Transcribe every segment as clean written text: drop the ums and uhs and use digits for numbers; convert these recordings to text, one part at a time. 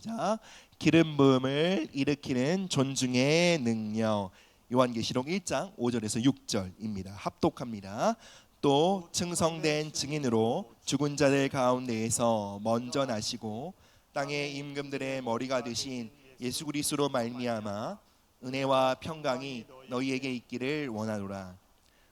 자, 기름 부음을 일으키는 존중의 능력. 요한계시록 1장 5절에서 6절입니다. 합독합니다. 또 증성된 증인으로 죽은 자들 가운데에서 먼저 나시고 땅의 임금들의 머리가 되신 예수 그리스도로 말미암아 은혜와 평강이 너희에게 있기를 원하노라.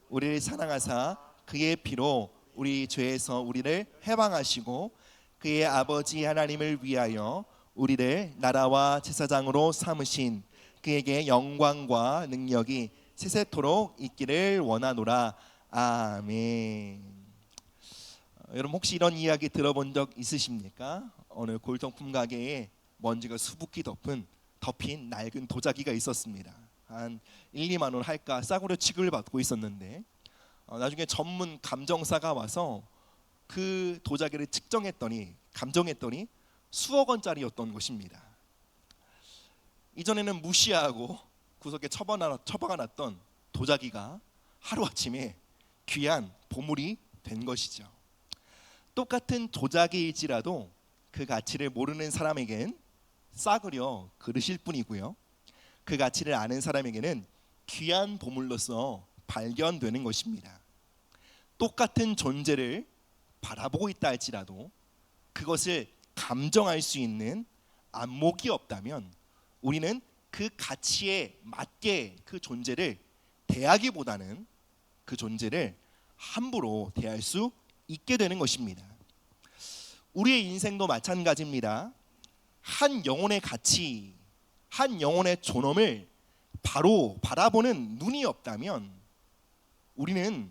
우리를 사랑하사 그의 피로 우리 죄에서 우리를 해방하시고 그의 아버지 하나님을 위하여 우리를 나라와 제사장으로 삼으신 그에게 영광과 능력이 세세토록 있기를 원하노라. 아멘. 여러분 혹시 이런 이야기 들어본 적 있으십니까? 어느 골동품 가게에 먼지가 수북히 덮인 낡은 도자기가 있었습니다. 한 1, 2만 원 할까 싸구려 취급을 받고 있었는데 나중에 전문 감정사가 와서 그 도자기를 감정했더니 수억 원짜리였던 것입니다. 이전에는 무시하고 구석에 처박아놨던 도자기가 하루아침에 귀한 보물이 된 것이죠. 똑같은 도자기일지라도 그 가치를 모르는 사람에겐 싸구려 그릇일 뿐이고요, 그 가치를 아는 사람에게는 귀한 보물로서 발견되는 것입니다. 똑같은 존재를 바라보고 있다 할지라도 그것을 감정할 수 있는 안목이 없다면 우리는 그 가치에 맞게 그 존재를 대하기보다는 그 존재를 함부로 대할 수 있게 되는 것입니다. 우리의 인생도 마찬가지입니다. 한 영혼의 가치, 한 영혼의 존엄을 바로 바라보는 눈이 없다면 우리는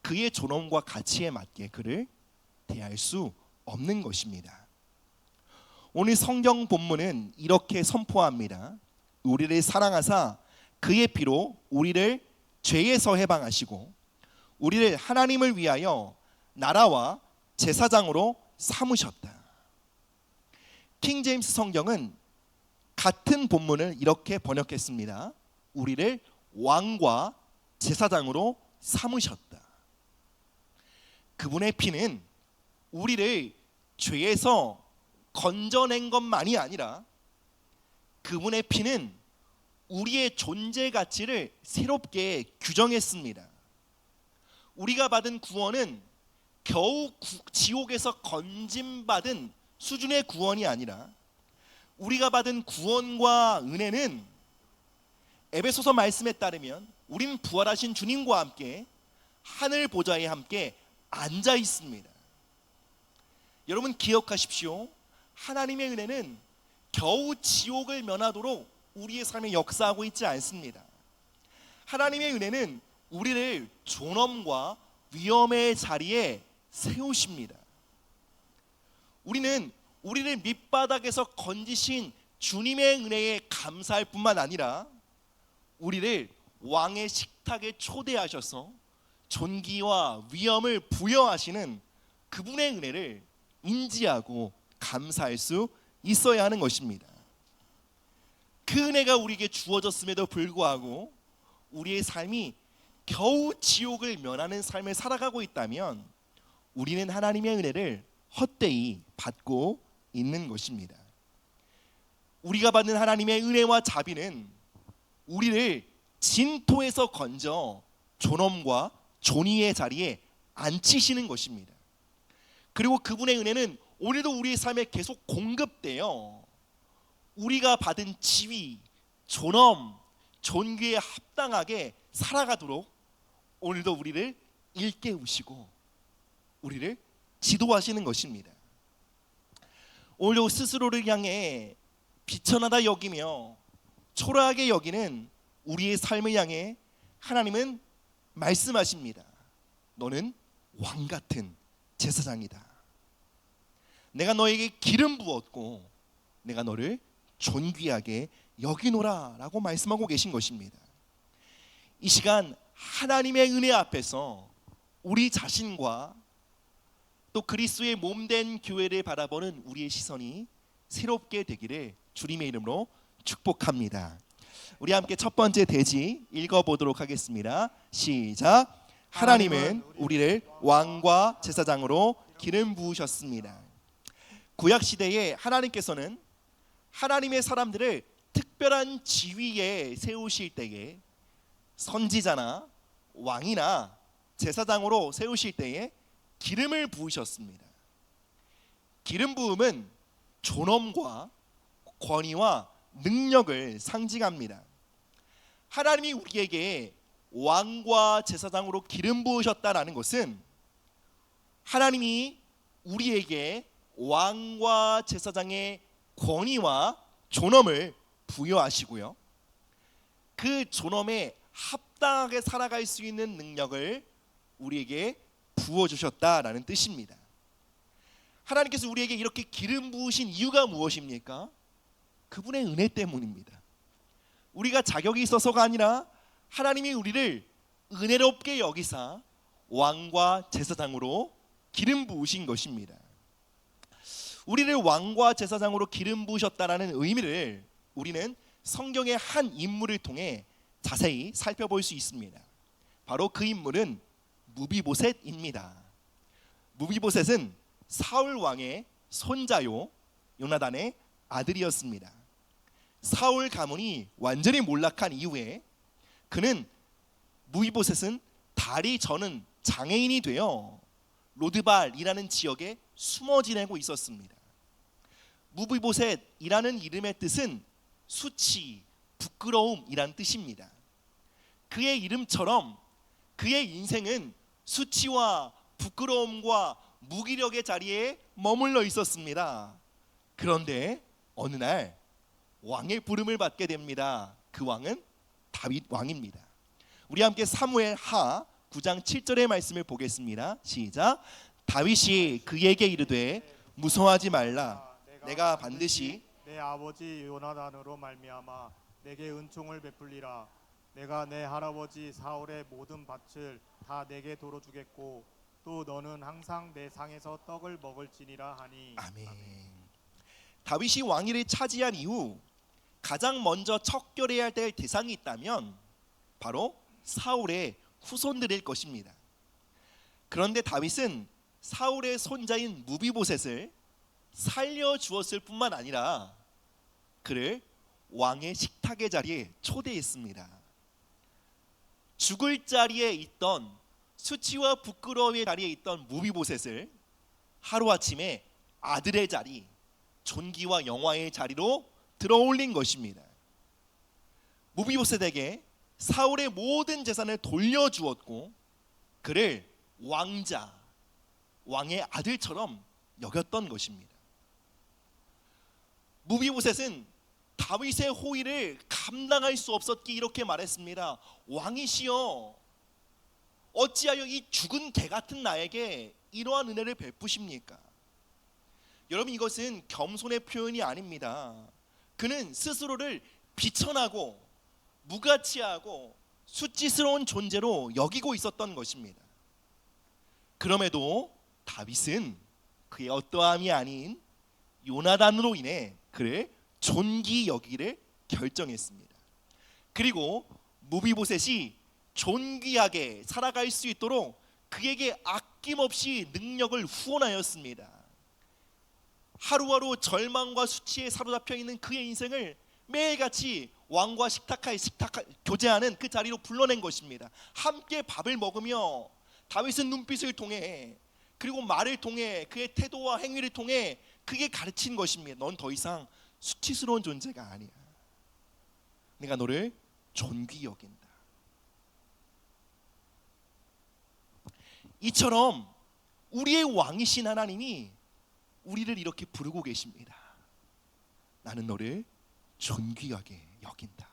그의 존엄과 가치에 맞게 그를 대할 수 없는 것입니다. 오늘 성경 본문은 이렇게 선포합니다. 우리를 사랑하사 그의 피로 우리를 죄에서 해방하시고 우리를 하나님을 위하여 나라와 제사장으로 삼으셨다. 킹 제임스 성경은 같은 본문을 이렇게 번역했습니다. 우리를 왕과 제사장으로 삼으셨다. 그분의 피는 우리를 죄에서 건져낸 것만이 아니라 그분의 피는 우리의 존재 가치를 새롭게 규정했습니다. 우리가 받은 구원은 겨우 지옥에서 건짐받은 수준의 구원이 아니라 우리가 받은 구원과 은혜는 에베소서 말씀에 따르면 우리는 부활하신 주님과 함께 하늘 보좌에 함께 앉아 있습니다. 여러분 기억하십시오. 하나님의 은혜는 겨우 지옥을 면하도록 우리의 삶에 역사하고 있지 않습니다. 하나님의 은혜는 우리를 존엄과 위엄의 자리에 세우십니다. 우리는 우리를 밑바닥에서 건지신 주님의 은혜에 감사할 뿐만 아니라 우리를 왕의 식탁에 초대하셔서 존귀와 위엄을 부여하시는 그분의 은혜를 인지하고 감사할 수 있어야 하는 것입니다. 그 은혜가 우리에게 주어졌음에도 불구하고 우리의 삶이 겨우 지옥을 면하는 삶을 살아가고 있다면 우리는 하나님의 은혜를 헛되이 받고 있는 것입니다. 우리가 받는 하나님의 은혜와 자비는 우리를 진토에서 건져 존엄과 존귀의 자리에 앉히시는 것입니다. 그리고 그분의 은혜는 오늘도 우리의 삶에 계속 공급되어 우리가 받은 지위, 존엄, 존귀에 합당하게 살아가도록 오늘도 우리를 일깨우시고 우리를 지도하시는 것입니다. 오늘도 스스로를 향해 비천하다 여기며 초라하게 여기는 우리의 삶을 향해 하나님은 말씀하십니다. 너는 왕 같은 제사장이다. 내가 너에게 기름 부었고 내가 너를 존귀하게 여기노라 라고 말씀하고 계신 것입니다. 이 시간 하나님의 은혜 앞에서 우리 자신과 또 그리스도의 몸된 교회를 바라보는 우리의 시선이 새롭게 되기를 주님의 이름으로 축복합니다. 우리 함께 첫 번째 대지 읽어보도록 하겠습니다. 시작. 하나님은 우리를 왕과 제사장으로 기름 부으셨습니다. 구약 시대에 하나님께서는 하나님의 사람들을 특별한 지위에 세우실 때에 선지자나 왕이나 제사장으로 세우실 때에 기름을 부으셨습니다. 기름 부음은 존엄과 권위와 능력을 상징합니다. 하나님이 우리에게 왕과 제사장으로 기름 부으셨다라는 것은 하나님이 우리에게 왕과 제사장의 권위와 존엄을 부여하시고요, 그 존엄에 합당하게 살아갈 수 있는 능력을 우리에게 부어주셨다라는 뜻입니다. 하나님께서 우리에게 이렇게 기름 부으신 이유가 무엇입니까? 그분의 은혜 때문입니다. 우리가 자격이 있어서가 아니라 하나님이 우리를 은혜롭게 여기사 왕과 제사장으로 기름 부으신 것입니다. 우리를 왕과 제사장으로 기름 부으셨다라는 의미를 우리는 성경의 한 인물을 통해 자세히 살펴볼 수 있습니다. 바로 그 인물은 무비보셋입니다. 무비보셋은 사울 왕의 손자요 요나단의 아들이었습니다. 사울 가문이 완전히 몰락한 이후에 그는 무비보셋은 다리 저는 장애인이 되어 로드발이라는 지역에 숨어 지내고 있었습니다. 무비보셋이라는 이름의 뜻은 수치, 부끄러움이란 뜻입니다. 그의 이름처럼 그의 인생은 수치와 부끄러움과 무기력의 자리에 머물러 있었습니다. 그런데 어느 날 왕의 부름을 받게 됩니다. 그 왕은 다윗 왕입니다. 우리 함께 사무엘 하 9장 7절의 말씀을 보겠습니다. 시작. 다윗이 그에게 이르되 무서워하지 말라. 내가 반드시 내 아버지 요나단으로 말미암아 내게 은총을 베풀리라. 내가 내 할아버지 사울의 모든 밭을 다 내게 도로 주겠고 또 너는 항상 내 상에서 떡을 먹을지니라 하니. 아멘. 다윗이 왕위를 차지한 이후 가장 먼저 척결해야 될 대상이 있다면 바로 사울의 후손들일 것입니다. 그런데 다윗은 사울의 손자인 무비보셋을 살려주었을 뿐만 아니라 그를 왕의 식탁의 자리에 초대했습니다. 죽을 자리에 있던 수치와 부끄러움의 자리에 있던 무비보셋을 하루아침에 아들의 자리, 존귀와 영화의 자리로 들어올린 것입니다. 무비보셋에게 사울의 모든 재산을 돌려주었고 그를 왕자, 왕의 아들처럼 여겼던 것입니다. 무비보셋은 다윗의 호의를 감당할 수 없었기 이렇게 말했습니다. 왕이시여, 어찌하여 이 죽은 개 같은 나에게 이러한 은혜를 베푸십니까? 여러분, 이것은 겸손의 표현이 아닙니다. 그는 스스로를 비천하고 무가치하고 수치스러운 존재로 여기고 있었던 것입니다. 그럼에도 다윗은 그의 어떠함이 아닌 요나단으로 인해 그를 존귀 여기기를 결정했습니다. 그리고 무비보셋이 존귀하게 살아갈 수 있도록 그에게 아낌없이 능력을 후원하였습니다. 하루하루 절망과 수치에 사로잡혀 있는 그의 인생을 매일같이 왕과 교제하는 그 자리로 불러낸 것입니다. 함께 밥을 먹으며 다윗은 눈빛을 통해 그리고 말을 통해 그의 태도와 행위를 통해 그게 가르친 것입니다. 넌 더 이상 수치스러운 존재가 아니야. 내가 너를 존귀 여긴다. 이처럼 우리의 왕이신 하나님이 우리를 이렇게 부르고 계십니다. 나는 너를 존귀하게 여긴다.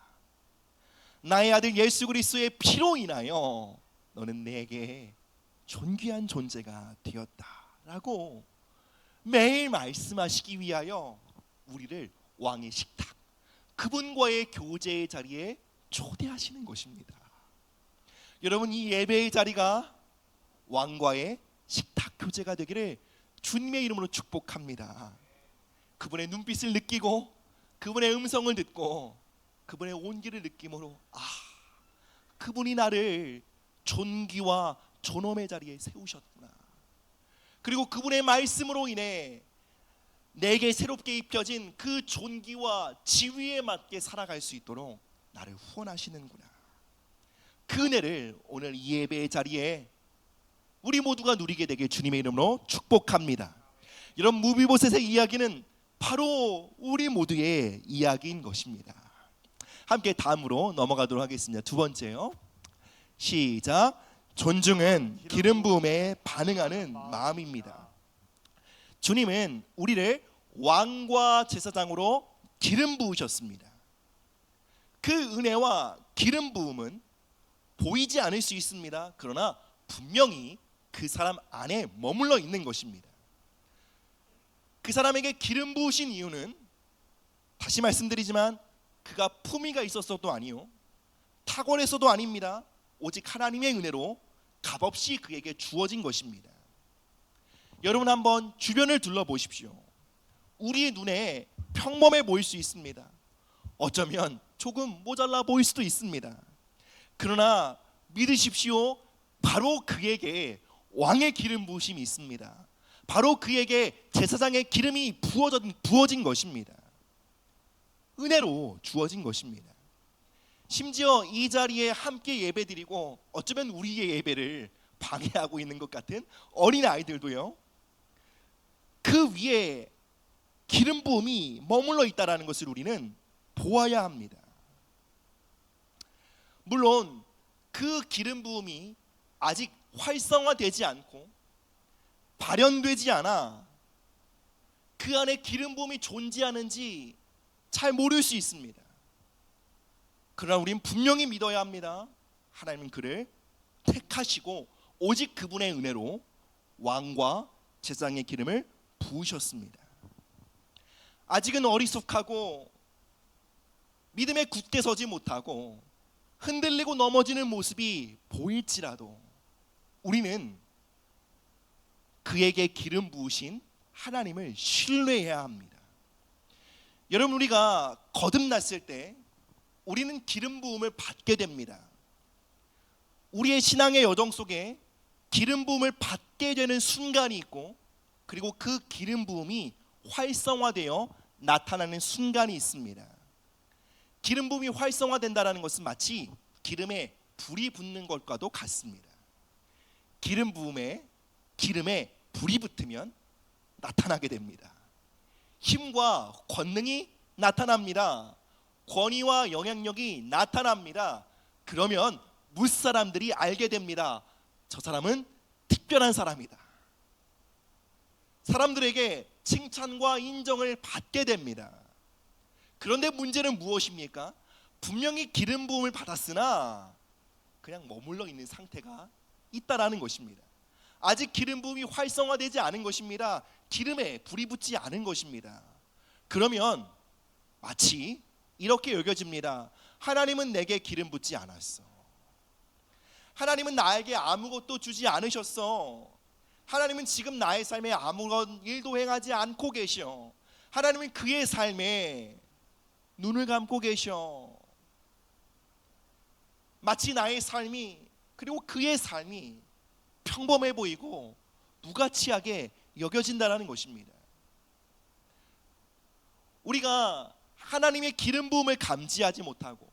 나의 아들 예수 그리스도의 피로 인하여 너는 내게 존귀한 존재가 되었다라고 매일 말씀하시기 위하여 우리를 왕의 식탁, 그분과의 교제의 자리에 초대하시는 것입니다. 여러분, 이 예배의 자리가 왕과의 식탁 교제가 되기를 주님의 이름으로 축복합니다. 그분의 눈빛을 느끼고 그분의 음성을 듣고 그분의 온기를 느낌으로 그분이 나를 존귀와 존엄의 자리에 세우셨구나. 그리고 그분의 말씀으로 인해 내게 새롭게 입혀진 그 존귀와 지위에 맞게 살아갈 수 있도록 나를 후원하시는구나. 그 은혜를 오늘 이 예배의 자리에 우리 모두가 누리게 되길 주님의 이름으로 축복합니다. 이런 무비보셋의 이야기는 바로 우리 모두의 이야기인 것입니다. 함께 다음으로 넘어가도록 하겠습니다. 두 번째요. 시작. 존중은 기름 부음에 반응하는 마음입니다. 주님은 우리를 왕과 제사장으로 기름 부으셨습니다. 그 은혜와 기름 부음은 보이지 않을 수 있습니다. 그러나 분명히 그 사람 안에 머물러 있는 것입니다. 그 사람에게 기름 부으신 이유는 다시 말씀드리지만 그가 품위가 있었어도 아니요 탁월해서도 아닙니다. 오직 하나님의 은혜로 값없이 그에게 주어진 것입니다. 여러분 한번 주변을 둘러보십시오. 우리의 눈에 평범해 보일 수 있습니다. 어쩌면 조금 모자라 보일 수도 있습니다. 그러나 믿으십시오. 바로 그에게 왕의 기름 부으심이 있습니다. 바로 그에게 제사장의 기름이 부어진 것입니다. 은혜로 주어진 것입니다. 심지어 이 자리에 함께 예배드리고 어쩌면 우리의 예배를 방해하고 있는 것 같은 어린 아이들도요, 그 위에 기름 부음이 머물러 있다는 것을 우리는 보아야 합니다. 물론 그 기름 부음이 아직 활성화되지 않고 발현되지 않아 그 안에 기름 부음이 존재하는지 잘 모를 수 있습니다. 그러나 우리는 분명히 믿어야 합니다. 하나님은 그를 택하시고 오직 그분의 은혜로 왕과 제사장의 기름을 부으셨습니다. 아직은 어리숙하고 믿음에 굳게 서지 못하고 흔들리고 넘어지는 모습이 보일지라도 우리는 그에게 기름 부으신 하나님을 신뢰해야 합니다. 여러분, 우리가 거듭났을 때 우리는 기름 부음을 받게 됩니다. 우리의 신앙의 여정 속에 기름 부음을 받게 되는 순간이 있고, 그리고 그 기름 부음이 활성화되어 나타나는 순간이 있습니다. 기름 부음이 활성화된다는 것은 마치 기름에 불이 붙는 것과도 같습니다. 기름 부음에 기름에 불이 붙으면 나타나게 됩니다. 힘과 권능이 나타납니다. 권위와 영향력이 나타납니다. 그러면 무사람들이 알게 됩니다. 저 사람은 특별한 사람이다. 사람들에게 칭찬과 인정을 받게 됩니다. 그런데 문제는 무엇입니까? 분명히 기름 부음을 받았으나 그냥 머물러 있는 상태가 있다라는 것입니다. 아직 기름 부음이 활성화되지 않은 것입니다. 기름에 불이 붙지 않은 것입니다. 그러면 마치 이렇게 여겨집니다. 하나님은 내게 기름 붓지 않았어. 하나님은 나에게 아무것도 주지 않으셨어. 하나님은 지금 나의 삶에 아무런 일도 행하지 않고 계셔. 하나님은 그의 삶에 눈을 감고 계셔. 마치 나의 삶이, 그리고 그의 삶이 평범해 보이고 무가치하게 여겨진다는 것입니다. 우리가 하나님의 기름 부음을 감지하지 못하고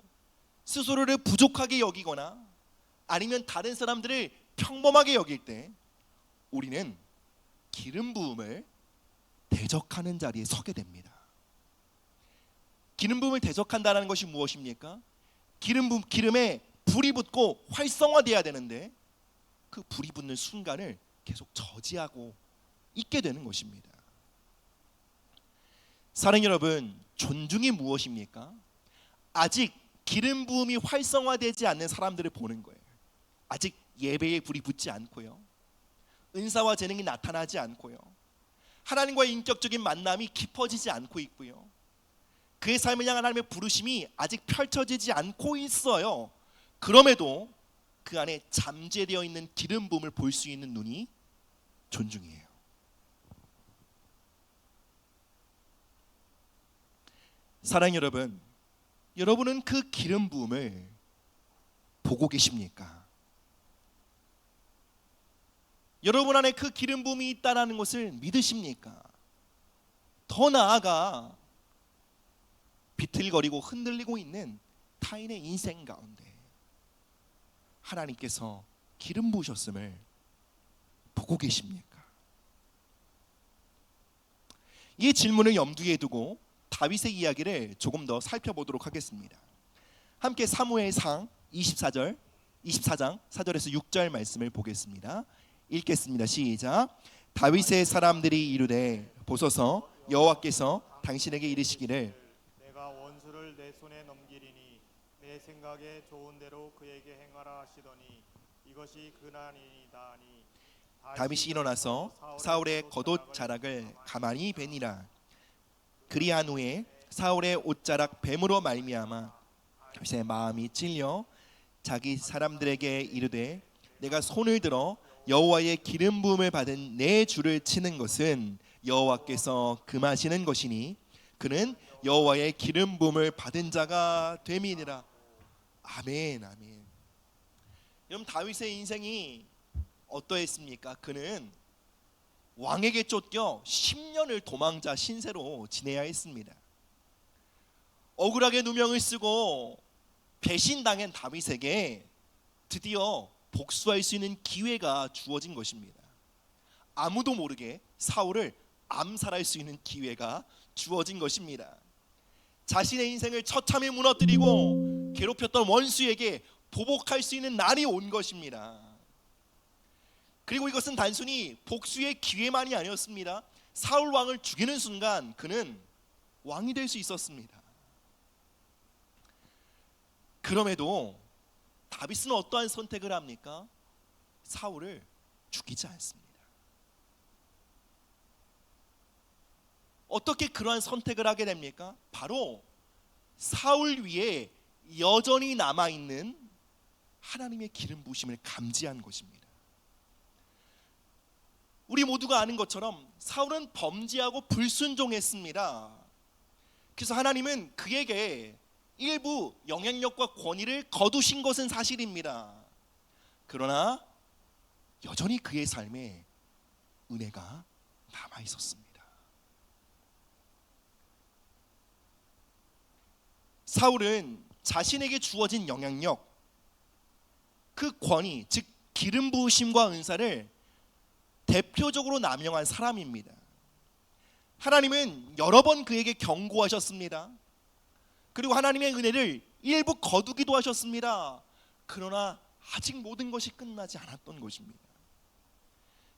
스스로를 부족하게 여기거나 아니면 다른 사람들을 평범하게 여길 때 우리는 기름 부음을 대적하는 자리에 서게 됩니다. 기름 부음을 대적한다는 것이 무엇입니까? 기름에 불이 붙고 활성화돼야 되는데 그 불이 붙는 순간을 계속 저지하고 있게 되는 것입니다. 사랑하는 여러분, 존중이 무엇입니까? 아직 기름 부음이 활성화되지 않는 사람들을 보는 거예요. 아직 예배에 불이 붙지 않고요, 은사와 재능이 나타나지 않고요, 하나님과의 인격적인 만남이 깊어지지 않고 있고요, 그의 삶을 향한 하나님의 부르심이 아직 펼쳐지지 않고 있어요. 그럼에도 그 안에 잠재되어 있는 기름 부음을 볼 수 있는 눈이 존중이에요. 사랑하는 여러분, 여러분은 그 기름 부음을 보고 계십니까? 여러분 안에 그 기름 부음이 있다는 것을 믿으십니까? 더 나아가 비틀거리고 흔들리고 있는 타인의 인생 가운데 하나님께서 기름 부으셨음을 보고 계십니까? 이 질문을 염두에 두고 다윗의 이야기를 조금 더 살펴보도록 하겠습니다. 함께 사무엘상 24장 4절에서 6절 말씀을 보겠습니다. 읽겠습니다. 시작. 다윗의 사람들이 이르되 보소서 여호와께서 당신에게 이르시기를 내가 원수를 내 손에 넘기리니 내 생각에 좋은 대로 그에게 행하라 하시더니 이것이 그날이니이다 하니 다윗이 일어나서 사울의 겉옷 자락을 가만히 베니라. 그리한 후에 사울의 옷자락 뱀으로 말미암아 다윗의 마음이 찔려 자기 사람들에게 이르되 내가 손을 들어 여호와의 기름 부음을 받은 내 주를 치는 것은 여호와께서 금하시는 것이니 그는 여호와의 기름 부음을 받은 자가 됨이니라. 아멘, 아멘. 여러분, 다윗의 인생이 어떠했습니까? 그는 왕에게 쫓겨 10년을 도망자 신세로 지내야 했습니다. 억울하게 누명을 쓰고 배신당한 다윗에게 드디어 복수할 수 있는 기회가 주어진 것입니다. 아무도 모르게 사울을 암살할 수 있는 기회가 주어진 것입니다. 자신의 인생을 처참히 무너뜨리고 괴롭혔던 원수에게 보복할 수 있는 날이 온 것입니다. 그리고 이것은 단순히 복수의 기회만이 아니었습니다. 사울 왕을 죽이는 순간 그는 왕이 될 수 있었습니다. 그럼에도 다윗은 어떠한 선택을 합니까? 사울을 죽이지 않습니다. 어떻게 그러한 선택을 하게 됩니까? 바로 사울 위에 여전히 남아있는 하나님의 기름 부으심을 감지한 것입니다. 우리 모두가 아는 것처럼 사울은 범죄하고 불순종했습니다. 그래서 하나님은 그에게 일부 영향력과 권위를 거두신 것은 사실입니다. 그러나 여전히 그의 삶에 은혜가 남아 있었습니다. 사울은 자신에게 주어진 영향력, 그 권위, 즉 기름 부으심과 은사를 대표적으로 남용한 사람입니다. 하나님은 여러 번 그에게 경고하셨습니다. 그리고 하나님의 은혜를 일부 거두기도 하셨습니다. 그러나 아직 모든 것이 끝나지 않았던 것입니다.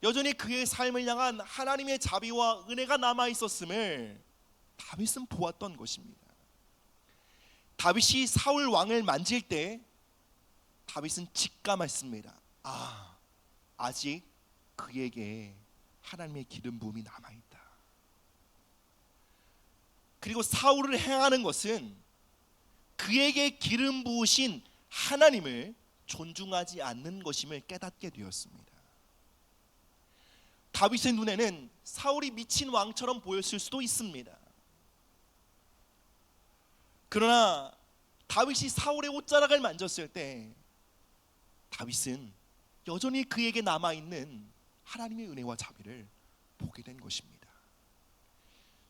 여전히 그의 삶을 향한 하나님의 자비와 은혜가 남아 있었음을 다윗은 보았던 것입니다. 다윗이 사울 왕을 만질 때 다윗은 직감했습니다. 아직 그에게 하나님의 기름 부음이 남아 있다. 그리고 사울을 행하는 것은 그에게 기름 부으신 하나님을 존중하지 않는 것임을 깨닫게 되었습니다. 다윗의 눈에는 사울이 미친 왕처럼 보였을 수도 있습니다. 그러나 다윗이 사울의 옷자락을 만졌을 때 다윗은 여전히 그에게 남아있는 하나님의 은혜와 자비를 보게 된 것입니다.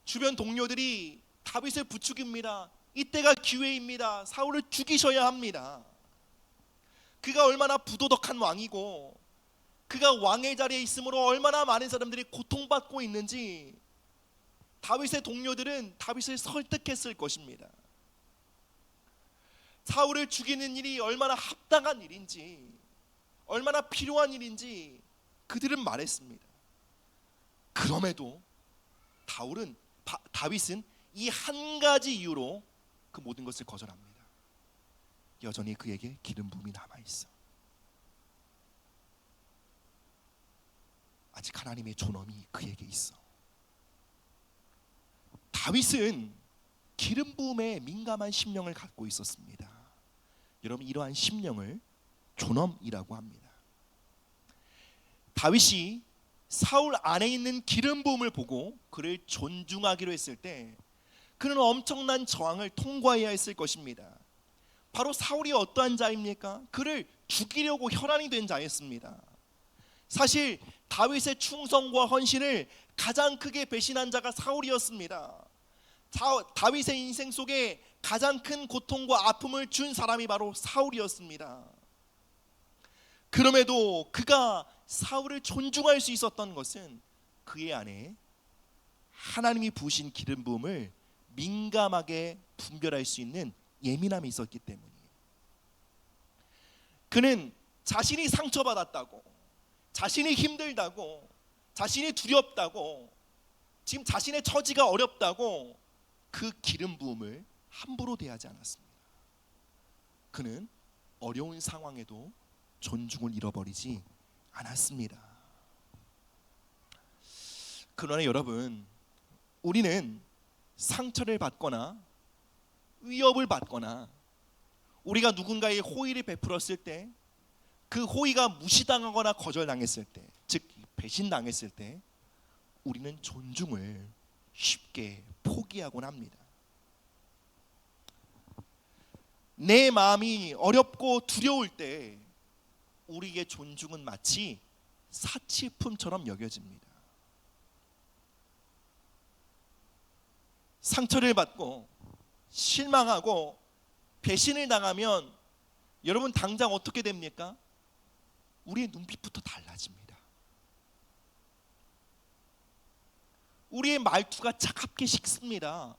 주변 동료들이 다윗을 부추깁니다. 이때가 기회입니다. 사울을 죽이셔야 합니다. 그가 얼마나 부도덕한 왕이고 그가 왕의 자리에 있으므로 얼마나 많은 사람들이 고통받고 있는지 다윗의 동료들은 다윗을 설득했을 것입니다. 사울을 죽이는 일이 얼마나 합당한 일인지, 얼마나 필요한 일인지 그들은 말했습니다. 그럼에도 다윗은 이 한 가지 이유로 그 모든 것을 거절합니다. 여전히 그에게 기름 부음이 남아있어. 아직 하나님의 존엄이 그에게 있어. 다윗은 기름 부음에 민감한 심령을 갖고 있었습니다. 여러분, 이러한 심령을 존엄이라고 합니다. 다윗이 사울 안에 있는 기름 부음을 보고 그를 존중하기로 했을 때 그는 엄청난 저항을 통과해야 했을 것입니다. 바로 사울이 어떠한 자입니까? 그를 죽이려고 혈안이 된 자였습니다. 사실 다윗의 충성과 헌신을 가장 크게 배신한 자가 사울이었습니다. 다윗의 인생 속에 가장 큰 고통과 아픔을 준 사람이 바로 사울이었습니다. 그럼에도 그가 사울을 존중할 수 있었던 것은 그의 안에 하나님이 부으신 기름 부음을 민감하게 분별할 수 있는 예민함이 있었기 때문이에요. 그는 자신이 상처받았다고, 자신이 힘들다고, 자신이 두렵다고, 지금 자신의 처지가 어렵다고 그 기름 부음을 함부로 대하지 않았습니다. 그는 어려운 상황에도 존중을 잃어버리지 않았습니다. 그러나 여러분, 우리는 상처를 받거나 위협을 받거나 우리가 누군가의 호의를 베풀었을 때, 그 호의가 무시당하거나 거절당했을 때, 즉 배신당했을 때 우리는 존중을 쉽게 포기하곤 합니다. 내 마음이 어렵고 두려울 때 우리의 존중은 마치 사치품처럼 여겨집니다. 상처를 받고 실망하고 배신을 당하면 여러분 당장 어떻게 됩니까? 우리의 눈빛부터 달라집니다. 우리의 말투가 차갑게 식습니다.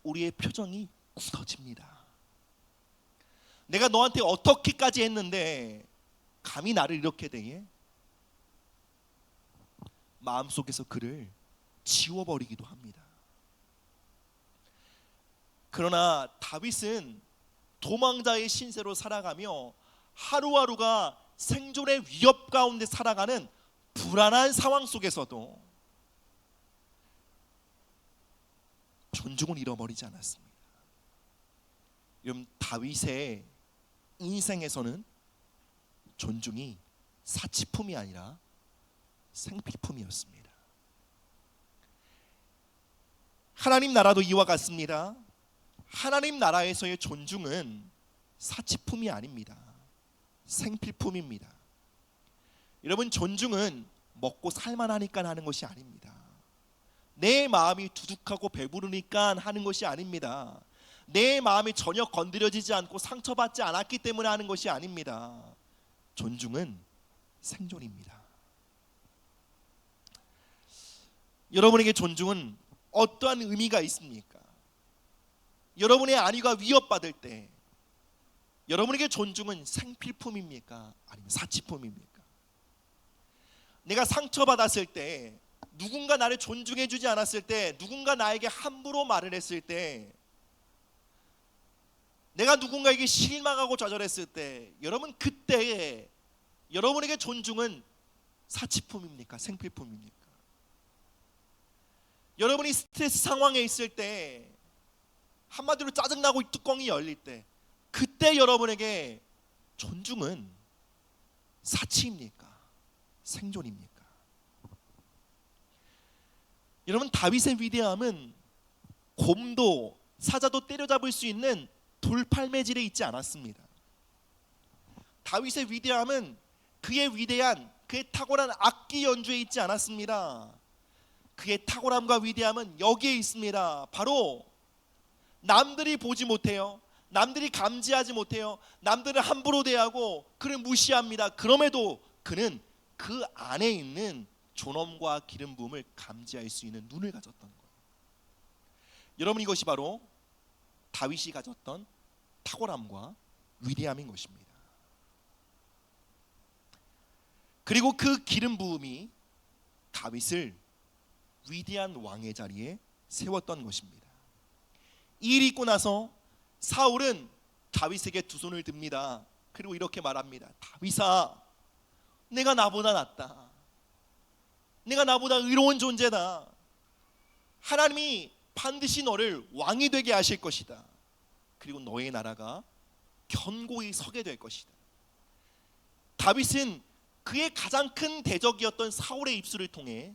우리의 표정이 굳어집니다. 내가 너한테 어떻게까지 했는데 감히 나를 이렇게 대해? 마음속에서 그를 지워버리기도 합니다. 그러나 다윗은 도망자의 신세로 살아가며 하루하루가 생존의 위협 가운데 살아가는 불안한 상황 속에서도 존중을 잃어버리지 않았습니다. 여러분, 다윗의 인생에서는 존중이 사치품이 아니라 생필품이었습니다. 하나님 나라도 이와 같습니다. 하나님 나라에서의 존중은 사치품이 아닙니다. 생필품입니다. 여러분, 존중은 먹고 살만하니까 하는 것이 아닙니다. 내 마음이 두둑하고 배부르니까 하는 것이 아닙니다. 내 마음이 전혀 건드려지지 않고 상처받지 않았기 때문에 하는 것이 아닙니다. 존중은 생존입니다. 여러분에게 존중은 어떠한 의미가 있습니까? 여러분의 안위가 위협받을 때 여러분에게 존중은 생필품입니까? 아니면 사치품입니까? 내가 상처받았을 때, 누군가 나를 존중해 주지 않았을 때, 누군가 나에게 함부로 말을 했을 때, 내가 누군가에게 실망하고 좌절했을 때, 여러분 그때에 여러분에게 존중은 사치품입니까? 생필품입니까? 여러분이 스트레스 상황에 있을 때, 한마디로 짜증나고 뚜껑이 열릴 때, 그때 여러분에게 존중은 사치입니까? 생존입니까? 여러분, 다윗의 위대함은 곰도 사자도 때려잡을 수 있는 돌팔매질에 있지 않았습니다. 다윗의 위대함은 그의 위대한, 그의 탁월한 악기 연주에 있지 않았습니다. 그의 탁월함과 위대함은 여기에 있습니다. 바로 남들이 보지 못해요. 남들이 감지하지 못해요. 남들을 함부로 대하고 그를 무시합니다. 그럼에도 그는 그 안에 있는 존엄과 기름 부음을 감지할 수 있는 눈을 가졌던 거예요. 여러분, 이것이 바로 다윗이 가졌던 탁월함과 위대함인 것입니다. 그리고 그 기름 부음이 다윗을 위대한 왕의 자리에 세웠던 것입니다. 이 일이 있고 나서 사울은 다윗에게 두 손을 듭니다. 그리고 이렇게 말합니다. 다윗아, 내가 나보다 낫다. 내가 나보다 의로운 존재다. 하나님이 반드시 너를 왕이 되게 하실 것이다. 그리고 너의 나라가 견고히 서게 될 것이다. 다윗은 그의 가장 큰 대적이었던 사울의 입술을 통해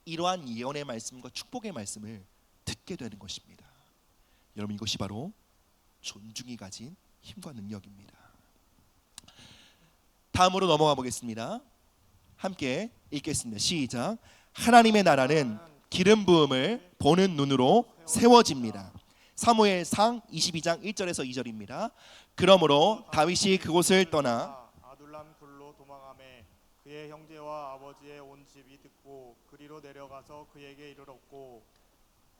이러한 예언의 말씀과 축복의 말씀을 듣게 되는 것입니다. 여러분, 이것이 바로 존중이 가진 힘과 능력입니다. 다음으로 넘어가 보겠습니다. 함께 읽겠습니다. 시작. 하나님의 나라는 기름 부음을 보는 눈으로 세워집니다. 사무엘상 22장 1절에서 2절입니다. 그러므로 다윗이 그곳을 떠나 아둘람 굴로 도망하매 그의 형제와 아버지의 온 집이 듣고 그리로 내려가서 그에게 이르렀고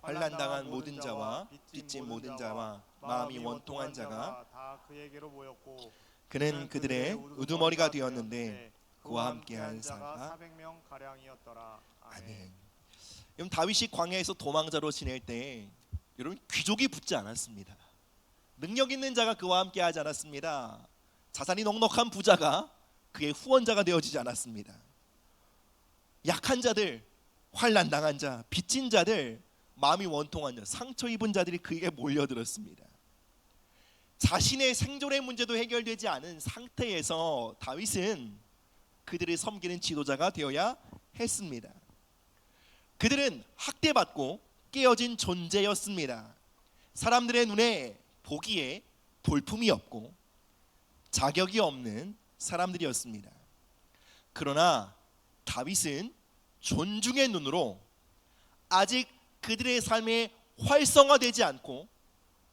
환난당한 모든 자와 빚진 모든 자와 마음이 원통한 자가 다 그에게로 모였고 그는 그들의 우두머리가 되었는데 그와 함께한 자가 400명 가량이었더라. 아멘. 여러분, 다윗이 광야에서 도망자로 지낼 때 여러분 귀족이 붙지 않았습니다. 능력 있는 자가 그와 함께하지 않았습니다. 자산이 넉넉한 부자가 그의 후원자가 되어지지 않았습니다. 약한 자들, 환난 당한 자, 빚진 자들, 마음이 원통한 자, 상처 입은 자들이 그에게 몰려들었습니다. 자신의 생존의 문제도 해결되지 않은 상태에서 다윗은 그들을 섬기는 지도자가 되어야 했습니다. 그들은 학대받고 깨어진 존재였습니다. 사람들의 눈에 보기에 볼품이 없고 자격이 없는 사람들이었습니다. 그러나 다윗은 존중의 눈으로 아직 그들의 삶에 활성화되지 않고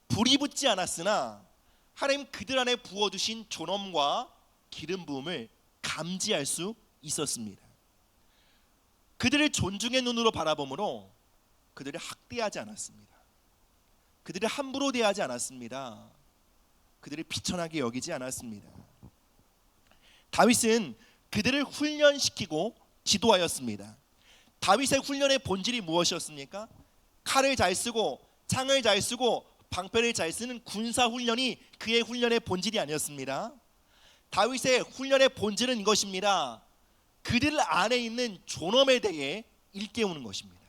불이 붙지 않았으나 하나님 그들 안에 부어두신 존엄과 기름 부음을 감지할 수 있었습니다. 그들을 존중의 눈으로 바라보므로 그들을 학대하지 않았습니다. 그들을 함부로 대하지 않았습니다. 그들을 비천하게 여기지 않았습니다. 다윗은 그들을 훈련시키고 지도하였습니다. 다윗의 훈련의 본질이 무엇이었습니까? 칼을 잘 쓰고 창을 잘 쓰고 방패를 잘 쓰는 군사 훈련이 그의 훈련의 본질이 아니었습니다. 다윗의 훈련의 본질은 이것입니다. 그들 안에 있는 존엄에 대해 일깨우는 것입니다.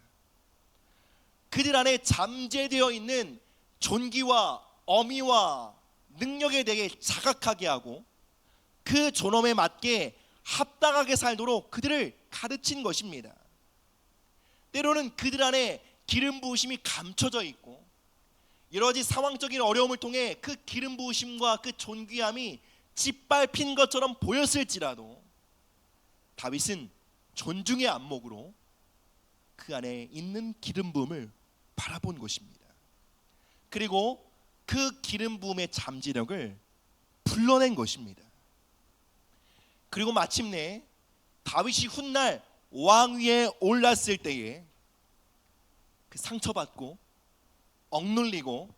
그들 안에 잠재되어 있는 존귀와 어미와 능력에 대해 자각하게 하고 그 존엄에 맞게 합당하게 살도록 그들을 가르친 것입니다. 때로는 그들 안에 기름 부으심이 감춰져 있고 여러 가지 상황적인 어려움을 통해 그 기름 부으심과 그 존귀함이 짓밟힌 것처럼 보였을지라도 다윗은 존중의 안목으로 그 안에 있는 기름 부음을 바라본 것입니다. 그리고 그 기름 부음의 잠재력을 불러낸 것입니다. 그리고 마침내 다윗이 훗날 왕위에 올랐을 때에 그 상처받고 억눌리고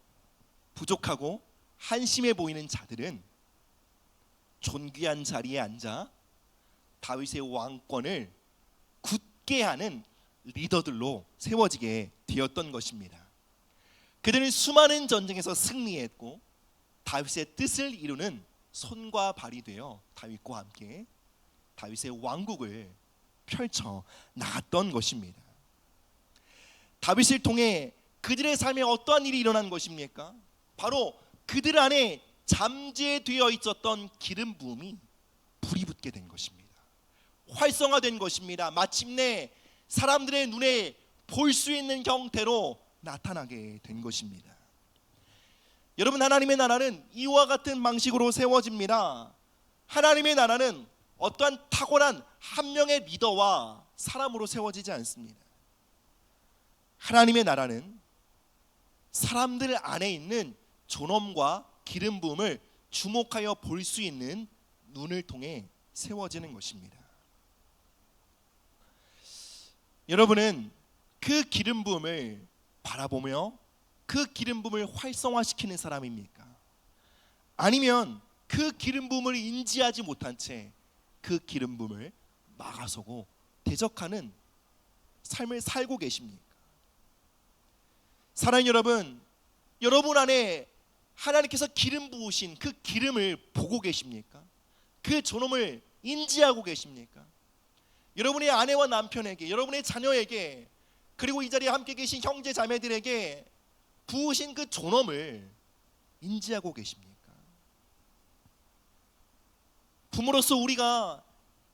부족하고 한심해 보이는 자들은 존귀한 자리에 앉아 다윗의 왕권을 굳게 하는 리더들로 세워지게 되었던 것입니다. 그들은 수많은 전쟁에서 승리했고 다윗의 뜻을 이루는 손과 발이 되어 다윗과 함께 다윗의 왕국을 펼쳐 나갔던 것입니다. 다윗을 통해 그들의 삶에 어떠한 일이 일어난 것입니까? 바로 그들 안에 잠재되어 있었던 기름 부음이 불이 붙게 된 것입니다. 활성화된 것입니다. 마침내 사람들의 눈에 볼 수 있는 형태로 나타나게 된 것입니다. 여러분, 하나님의 나라는 이와 같은 방식으로 세워집니다. 하나님의 나라는 어떠한 탁월한 한 명의 리더와 사람으로 세워지지 않습니다. 하나님의 나라는 사람들 안에 있는 존엄과 기름 부음을 주목하여 볼 수 있는 눈을 통해 세워지는 것입니다. 여러분은 그 기름 부음을 바라보며 그 기름 부음을 활성화시키는 사람입니까? 아니면 그 기름 부음을 인지하지 못한 채 그 기름 부음을 막아서고 대적하는 삶을 살고 계십니까? 사랑하는 여러분, 여러분 안에 하나님께서 기름 부으신 그 기름을 보고 계십니까? 그 존엄을 인지하고 계십니까? 여러분의 아내와 남편에게, 여러분의 자녀에게, 그리고 이 자리에 함께 계신 형제 자매들에게 부으신 그 존엄을 인지하고 계십니까? 부모로서 우리가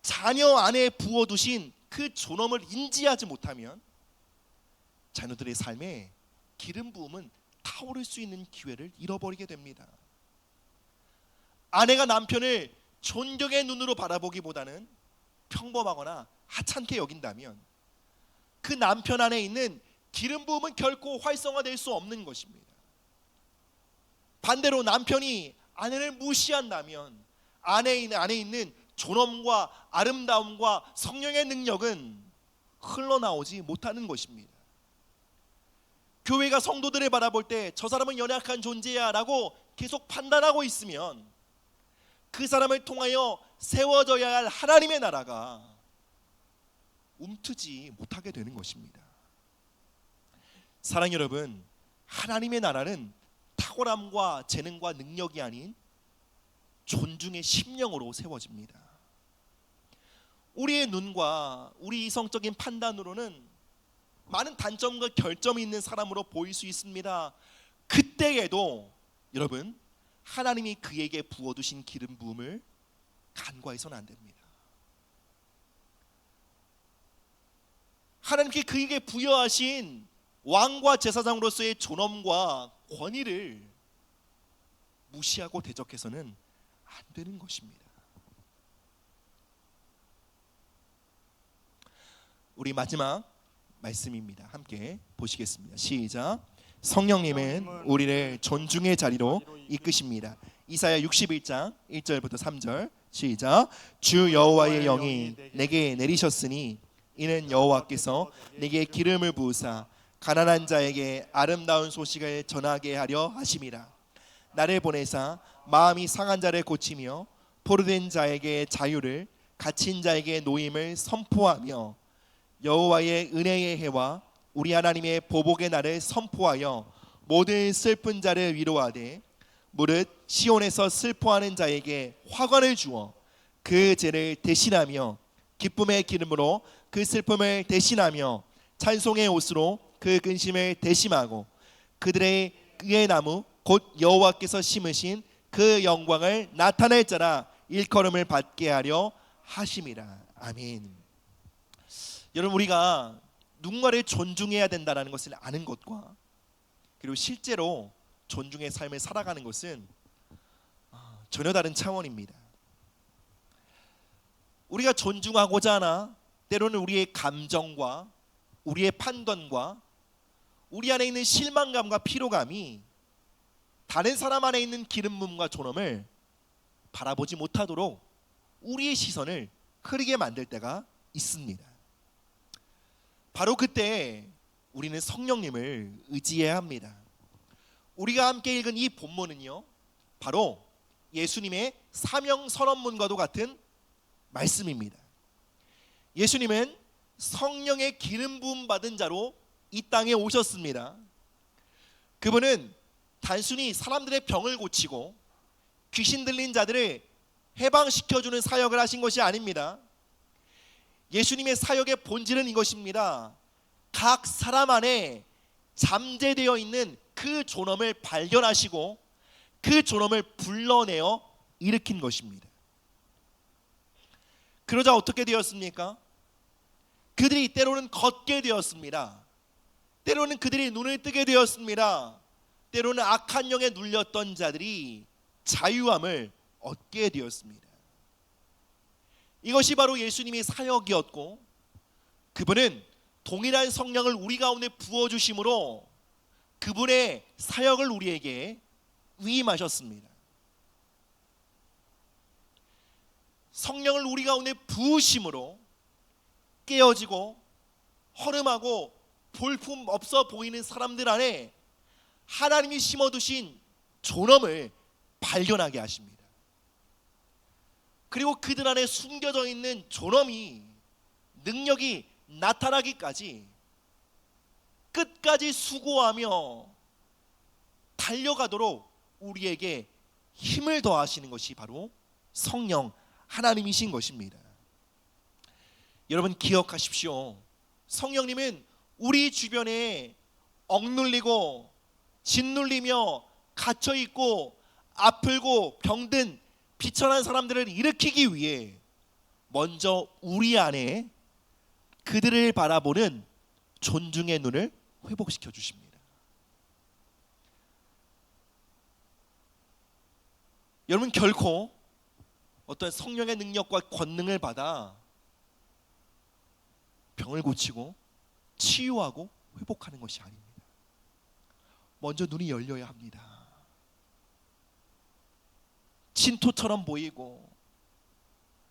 자녀 안에 부어두신 그 존엄을 인지하지 못하면 자녀들의 삶에 기름 부음은 타오를 수 있는 기회를 잃어버리게 됩니다. 아내가 남편을 존경의 눈으로 바라보기보다는 평범하거나 하찮게 여긴다면 그 남편 안에 있는 기름 부음은 결코 활성화될 수 없는 것입니다. 반대로 남편이 아내를 무시한다면 안에 있는 존엄과 아름다움과 성령의 능력은 흘러나오지 못하는 것입니다. 교회가 성도들을 바라볼 때 저 사람은 연약한 존재야 라고 계속 판단하고 있으면 그 사람을 통하여 세워져야 할 하나님의 나라가 움트지 못하게 되는 것입니다. 사랑하는 여러분, 하나님의 나라는 탁월함과 재능과 능력이 아닌 존중의 심령으로 세워집니다. 우리의 눈과 우리 이성적인 판단으로는 많은 단점과 결점이 있는 사람으로 보일 수 있습니다. 그때에도 여러분, 하나님이 그에게 부어두신 기름 부음을 간과해서는 안 됩니다. 하나님께 그에게 부여하신 왕과 제사장으로서의 존엄과 권위를 무시하고 대적해서는 안 되는 것입니다. 우리 마지막 말씀입니다. 함께 보시겠습니다. 시작. 성령님은 우리를 존중의 자리로 이끄십니다. 이사야 61장 1절부터 3절. 시작. 주 여호와의 영이 내게 내리셨으니 이는 여호와께서 내게 기름을 부으사 가난한 자에게 아름다운 소식을 전하게 하려 하심이라. 나를 보내사 마음이 상한 자를 고치며 포로된 자에게 자유를, 갇힌 자에게 노임을 선포하며 여호와의 은혜의 해와 우리 하나님의 보복의 날을 선포하여 모든 슬픈 자를 위로하되 무릇 시온에서 슬퍼하는 자에게 화관을 주어 그 죄를 대신하며 기쁨의 기름으로 그 슬픔을 대신하며 찬송의 옷으로 그 근심을 대심하고 그들의 그의 나무 곧 여호와께서 심으신 그 영광을 나타낼 자라 일컬음을 받게 하려 하심이라. 아멘. 여러분, 우리가 누군가를 존중해야 된다는 것을 아는 것과 그리고 실제로 존중의 삶을 살아가는 것은 전혀 다른 차원입니다. 우리가 존중하고자 하나 때로는 우리의 감정과 우리의 판단과 우리 안에 있는 실망감과 피로감이 다른 사람 안에 있는 기름 부음과 존엄을 바라보지 못하도록 우리의 시선을 흐리게 만들 때가 있습니다. 바로 그때 우리는 성령님을 의지해야 합니다. 우리가 함께 읽은 이 본문은요, 바로 예수님의 사명 선언문과도 같은 말씀입니다. 예수님은 성령의 기름 부음 받은 자로 이 땅에 오셨습니다. 그분은 단순히 사람들의 병을 고치고 귀신 들린 자들을 해방시켜주는 사역을 하신 것이 아닙니다. 예수님의 사역의 본질은 이것입니다. 각 사람 안에 잠재되어 있는 그 존엄을 발견하시고 그 존엄을 불러내어 일으킨 것입니다. 그러자 어떻게 되었습니까? 그들이 때로는 걷게 되었습니다. 때로는 그들이 눈을 뜨게 되었습니다. 때로는 악한 영에 눌렸던 자들이 자유함을 얻게 되었습니다. 이것이 바로 예수님의 사역이었고, 그분은 동일한 성령을 우리 가운데 부어주심으로 그분의 사역을 우리에게 위임하셨습니다. 성령을 우리 가운데 부으심으로 깨어지고 허름하고 볼품 없어 보이는 사람들 안에 하나님이 심어두신 존엄을 발견하게 하십니다. 그리고 그들 안에 숨겨져 있는 존엄이, 능력이 나타나기까지 끝까지 수고하며 달려가도록 우리에게 힘을 더하시는 것이 바로 성령 하나님이신 것입니다. 여러분, 기억하십시오. 성령님은 우리 주변에 억눌리고 짓눌리며 갇혀있고 아플고 병든 비천한 사람들을 일으키기 위해 먼저 우리 안에 그들을 바라보는 존중의 눈을 회복시켜 주십니다. 여러분, 결코 어떤 성령의 능력과 권능을 받아 병을 고치고 치유하고 회복하는 것이 아닙니다. 먼저 눈이 열려야 합니다. 진토처럼 보이고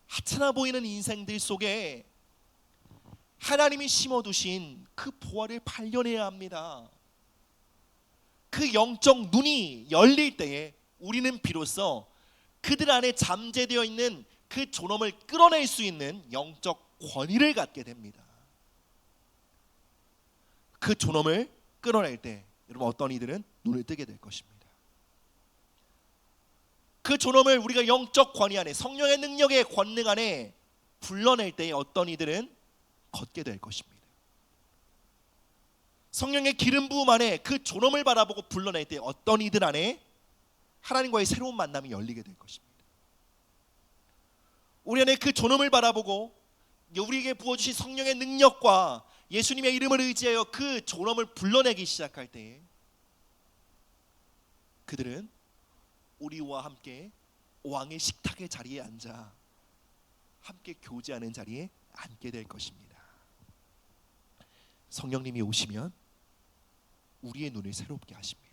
하찮아 보이는 인생들 속에 하나님이 심어두신 그 보화를 발견해야 합니다. 그 영적 눈이 열릴 때에 우리는 비로소 그들 안에 잠재되어 있는 그 존엄을 끌어낼 수 있는 영적 권위를 갖게 됩니다. 그 존엄을 끌어낼 때 여러분 어떤 이들은 눈을 뜨게 될 것입니다. 그 존엄을 우리가 영적 권위 안에 성령의 능력의 권능 안에 불러낼 때에 어떤 이들은 걷게 될 것입니다. 성령의 기름 부음 안에 그 존엄을 바라보고 불러낼 때 어떤 이들 안에 하나님과의 새로운 만남이 열리게 될 것입니다. 우리 안에 그 존엄을 바라보고 우리에게 부어주신 성령의 능력과 예수님의 이름을 의지하여 그 존엄을 불러내기 시작할 때 그들은 우리와 함께 왕의 식탁의 자리에 앉아 함께 교제하는 자리에 앉게 될 것입니다. 성령님이 오시면 우리의 눈을 새롭게 하십니다.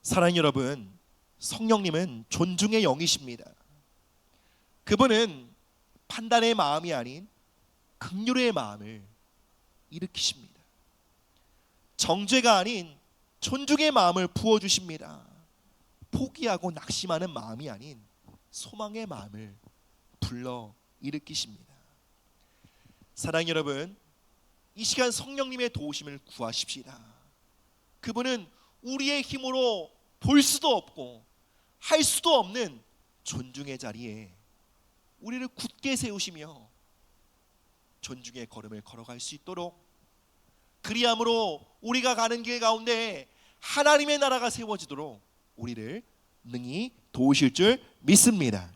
사랑하는 여러분, 성령님은 존중의 영이십니다. 그분은 판단의 마음이 아닌 긍휼의 마음을 일으키십니다. 정죄가 아닌 존중의 마음을 부어주십니다. 포기하고 낙심하는 마음이 아닌 소망의 마음을 불러 일으키십니다. 사랑하는 여러분, 이 시간 성령님의 도우심을 구하십시다. 그분은 우리의 힘으로 볼 수도 없고 할 수도 없는 존중의 자리에 우리를 굳게 세우시며 존중의 걸음을 걸어갈 수 있도록, 그리함으로 우리가 가는 길 가운데 하나님의 나라가 세워지도록 우리를 능히 도우실 줄 믿습니다.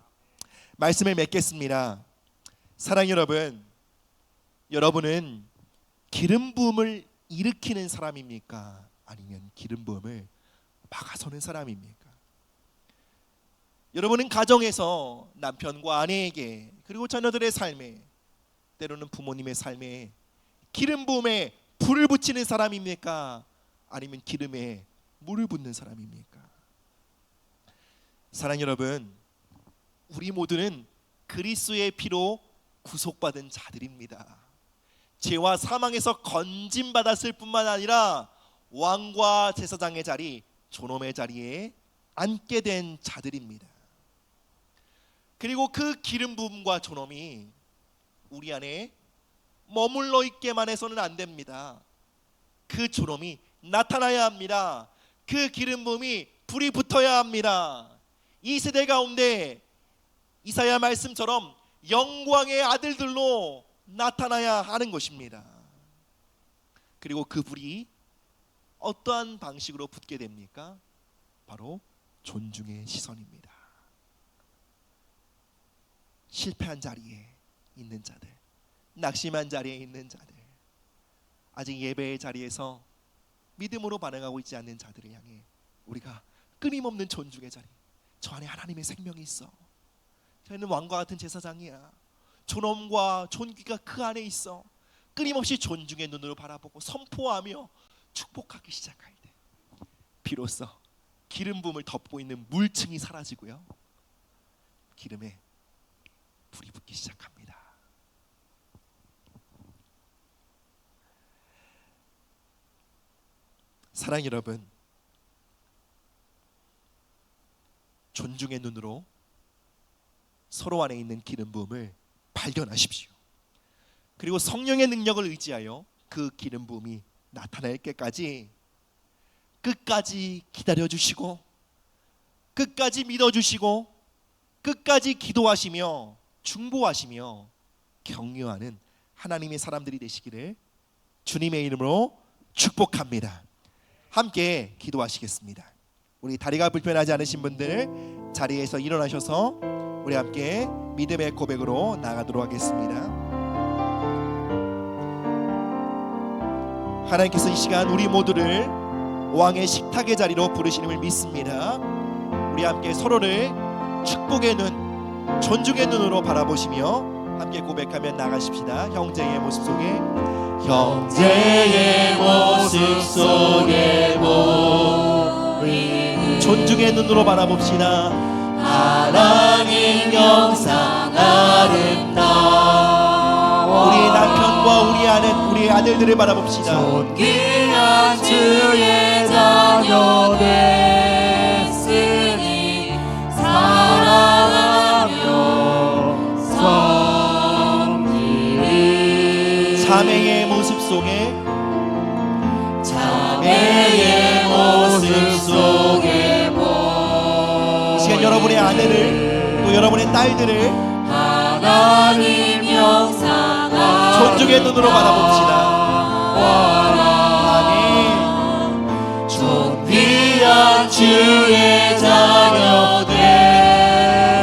말씀을 맺겠습니다. 사랑하는 여러분, 여러분은 기름 부음을 일으키는 사람입니까? 아니면 기름 부음을 막아서는 사람입니까? 여러분은 가정에서 남편과 아내에게 그리고 자녀들의 삶에, 때로는 부모님의 삶에 기름 부음에 불을 붙이는 사람입니까? 아니면 기름에 물을 붓는 사람입니까? 사랑하는 여러분, 우리 모두는 그리스도의 피로 구속받은 자들입니다. 죄와 사망에서 건짐받았을 뿐만 아니라 왕과 제사장의 자리, 존엄의 자리에 앉게 된 자들입니다. 그리고 그 기름 부음과 존엄이 우리 안에 머물러 있게만 해서는 안 됩니다. 그 존엄이 나타나야 합니다. 그 기름 부음이 불이 붙어야 합니다. 이 세대 가운데 이사야 말씀처럼 영광의 아들들로 나타나야 하는 것입니다. 그리고 그 불이 어떠한 방식으로 붙게 됩니까? 바로 존중의 시선입니다. 실패한 자리에 있는 자들, 낙심한 자리에 있는 자들, 아직 예배의 자리에서 믿음으로 반응하고 있지 않는 자들을 향해 우리가 끊임없는 존중의 자리, 저 안에 하나님의 생명이 있어, 저는 왕과 같은 제사장이야, 존엄과 존귀가 그 안에 있어, 끊임없이 존중의 눈으로 바라보고 선포하며 축복하기 시작할 때 비로소 기름 부음을 덮고 있는 물층이 사라지고요, 기름에 불이 붙기 시작합니다. 사랑하는 여러분, 존중의 눈으로 서로 안에 있는 기름 부음을 발견하십시오. 그리고 성령의 능력을 의지하여 그 기름 부음이 나타날 때까지 끝까지 기다려주시고, 끝까지 믿어주시고, 끝까지 기도하시며 중보하시며 격려하는 하나님의 사람들이 되시기를 주님의 이름으로 축복합니다. 함께 기도하시겠습니다. 우리 다리가 불편하지 않으신 분들 자리에서 일어나셔서 우리 함께 믿음의 고백으로 나가도록 하겠습니다. 하나님께서 이 시간 우리 모두를 왕의 식탁의 자리로 부르시님을 믿습니다. 우리 함께 서로를 축복의 눈, 존중의 눈으로 바라보시며 함께 고백하며 나가십시다. 형제의 모습 속에, 형제의 모습 속에 보이는 존중의 눈으로 바라봅시다. 하나님 영상 아름다워 우리 남편과 우리 아내, 우리 아들들을 바라봅시다. 존귀한 주의 자녀 됐으니 사랑하며 섬기리. 자매의 모습 속에, 자매의 모습 속에 보이는 지금 여러분의 아내를, 또 여러분의 딸들을 하나님 영상 존중의 눈으로 바라봅시다. 아멘. 존귀한 주의 자녀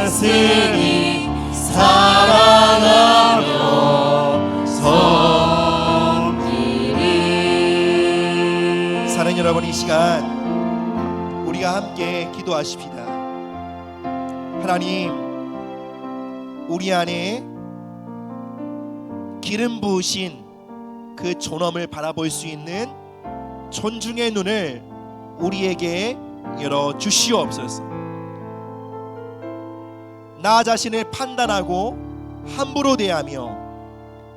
됐으니 사랑하며 섬기리. 사랑하는 여러분, 이 시간 우리가 함께 기도하십시다. 하나님, 우리 안에 기름 부으신 그 존엄을 바라볼 수 있는 존중의 눈을 우리에게 열어 주시옵소서. 나 자신을 판단하고 함부로 대하며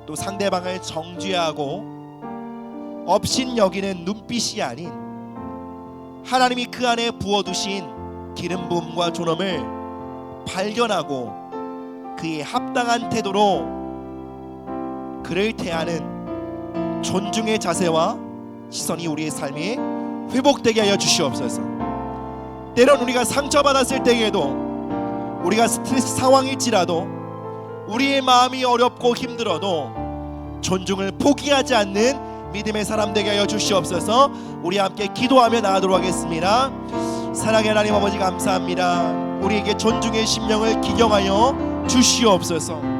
또 상대방을 정죄하고 업신여기는 눈빛이 아닌 하나님이 그 안에 부어두신 기름 부음과 존엄을 발견하고 그에 합당한 태도로 그를 대하는 존중의 자세와 시선이 우리의 삶에 회복되게 하여 주시옵소서. 때론 우리가 상처받았을 때에도, 우리가 스트레스 상황일지라도, 우리의 마음이 어렵고 힘들어도 존중을 포기하지 않는 믿음의 사람 되게 하여 주시옵소서. 우리 함께 기도하며 나가도록 하겠습니다. 사랑의 하나님 아버지, 감사합니다. 우리에게 존중의 심령을 기경하여 주시옵소서.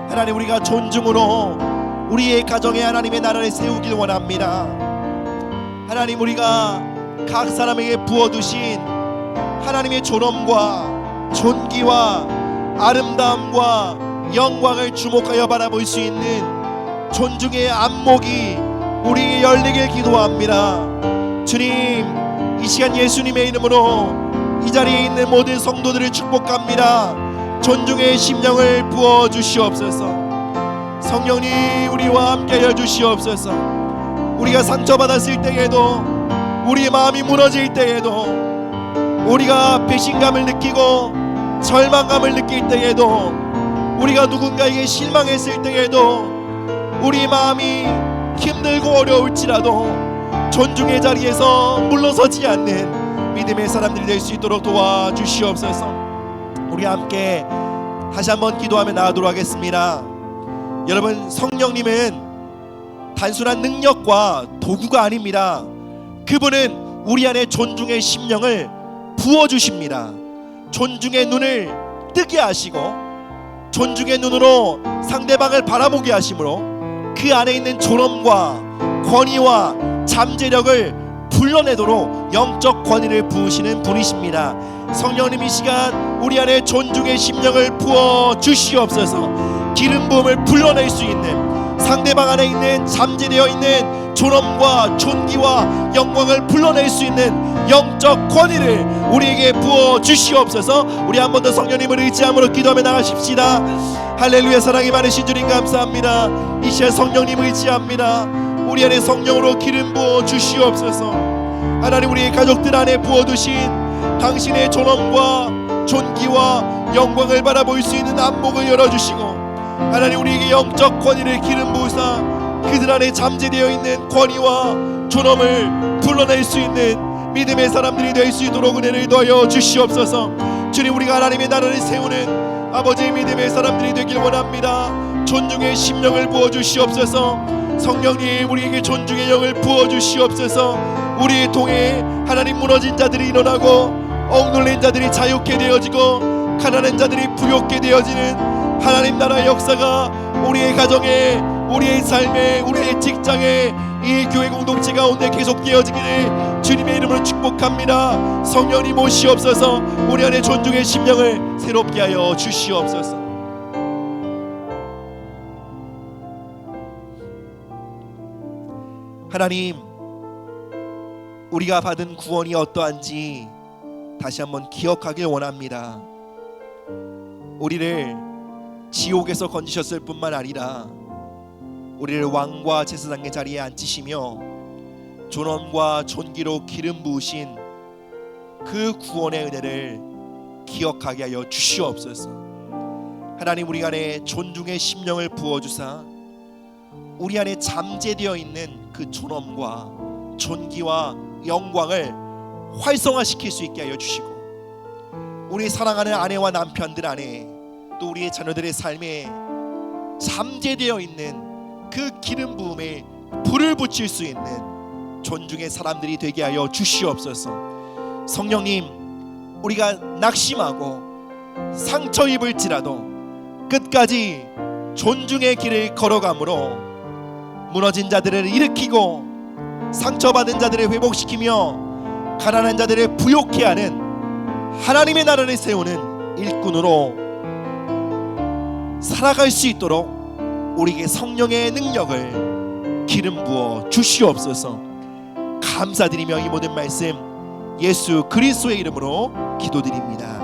하나님, 우리가 존중으로 우리의 가정에 하나님의 나라를 세우길 원합니다. 하나님, 우리가 각 사람에게 부어두신 하나님의 존엄과 존귀와 아름다움과 영광을 주목하여 바라볼 수 있는 존중의 안목이 우리에게 열리길 기도합니다. 주님, 이 시간 예수님의 이름으로 이 자리에 있는 모든 성도들을 축복합니다. 존중의 심령을 부어주시옵소서. 성령님, 우리와 함께하여 주시옵소서. 우리가 상처받았을 때에도, 우리의 마음이 무너질 때에도, 우리가 배신감을 느끼고 절망감을 느낄 때에도, 우리가 누군가에게 실망했을 때에도, 우리 마음이 힘들고 어려울지라도 존중의 자리에서 물러서지 않는 믿음의 사람들이 될 수 있도록 도와주시옵소서. 우리 함께 다시 한번 기도하며 나아가도록 하겠습니다. 여러분, 성령님은 단순한 능력과 도구가 아닙니다. 그분은 우리 안에 존중의 심령을 부어주십니다. 존중의 눈을 뜨게 하시고 존중의 눈으로 상대방을 바라보게 하심으로 그 안에 있는 존엄과 권위와 잠재력을 불러내도록 영적 권위를 부으시는 분이십니다. 성령님, 이 시간 우리 안에 존중의 심령을 부어 주시옵소서. 기름 부음을 불러낼 수 있는, 상대방 안에 있는 잠재되어 있는 존엄과 존귀와 영광을 불러낼 수 있는 영적 권위를 우리에게 부어 주시옵소서. 우리 한 번 더 성령님을 의지함으로 기도하며 나가십시다. 할렐루야. 사랑이 많으신 주님 감사합니다. 이 시간 성령님 의지합니다. 우리 안에 성령으로 기름 부어 주시옵소서. 하나님, 우리의 가족들 안에 부어두신 당신의 존엄과 존귀와 영광을 바라볼 수 있는 안목을 열어주시고, 하나님, 우리에게 영적 권위를 기름 부으사 그들 안에 잠재되어 있는 권위와 존엄을 불러낼 수 있는 믿음의 사람들이 될 수 있도록 은혜를 더하여 주시옵소서. 주님, 우리가 하나님의 나라를 세우는 아버지의 믿음의 사람들이 되길 원합니다. 존중의 심령을 부어주시옵소서. 성령님, 우리에게 존중의 영을 부어주시옵소서. 우리의 통해 하나님, 무너진 자들이 일어나고 억눌린 자들이 자유케 되어지고 가난한 자들이 부욕케 되어지는 하나님 나라의 역사가 우리의 가정에, 우리의 삶에, 우리의 직장에 이 교회 공동체 가운데 계속 되어지기를 주님의 이름으로 축복합니다. 성령님 오시옵소서. 우리 안에 존중의 심령을 새롭게 하여 주시옵소서. 하나님, 우리가 받은 구원이 어떠한지 다시 한번 기억하길 원합니다. 우리를 지옥에서 건지셨을 뿐만 아니라 우리를 왕과 제사장의 자리에 앉히시며 존엄과 존귀로 기름 부으신 그 구원의 은혜를 기억하게 하여 주시옵소서. 하나님, 우리 안에 존중의 심령을 부어주사 우리 안에 잠재되어 있는 그 존엄과 존귀와 영광을 활성화시킬 수 있게 하여 주시고, 우리 사랑하는 아내와 남편들 안에 또 우리의 자녀들의 삶에 잠재되어 있는 그 기름 부음에 불을 붙일 수 있는 존중의 사람들이 되게 하여 주시옵소서. 성령님, 우리가 낙심하고 상처 입을지라도 끝까지 존중의 길을 걸어가므로 무너진 자들을 일으키고 상처받은 자들을 회복시키며 가난한 자들을 부욕케 하는 하나님의 나라를 세우는 일꾼으로 살아갈 수 있도록 우리에게 성령의 능력을 기름 부어 주시옵소서. 감사드리며 이 모든 말씀 예수 그리스도의 이름으로 기도드립니다.